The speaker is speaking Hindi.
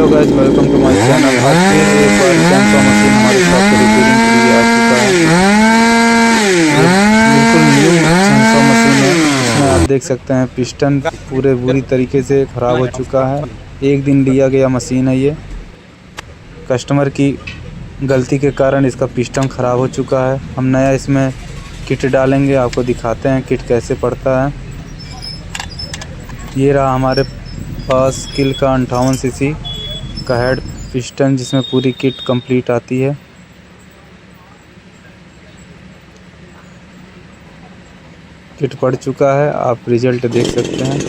Hello guys, welcome to my channel. आज फिर एक बार चैनल मशीन हमारे शॉप पे रिपेयरिंग के लिए आ चुका है। ये बिल्कुल न्यू सेंसर मशीन है। इसमें आप देख सकते हैं पिस्टन पूरे बुरी तरीके से ख़राब हो चुका है। एक दिन लिया गया मशीन है ये। कस्टमर की गलती के कारण इसका पिस्टन ख़राब हो चुका है। हम नया इसमें किट डालेंगे, आपको दिखाते हैं किट कैसे पड़ता है। ये रहा हमारे पास किल का 58 सीसी का हेड पिस्टन, जिसमें पूरी किट कंप्लीट आती है। किट पड़ चुका है, आप रिजल्ट देख सकते हैं।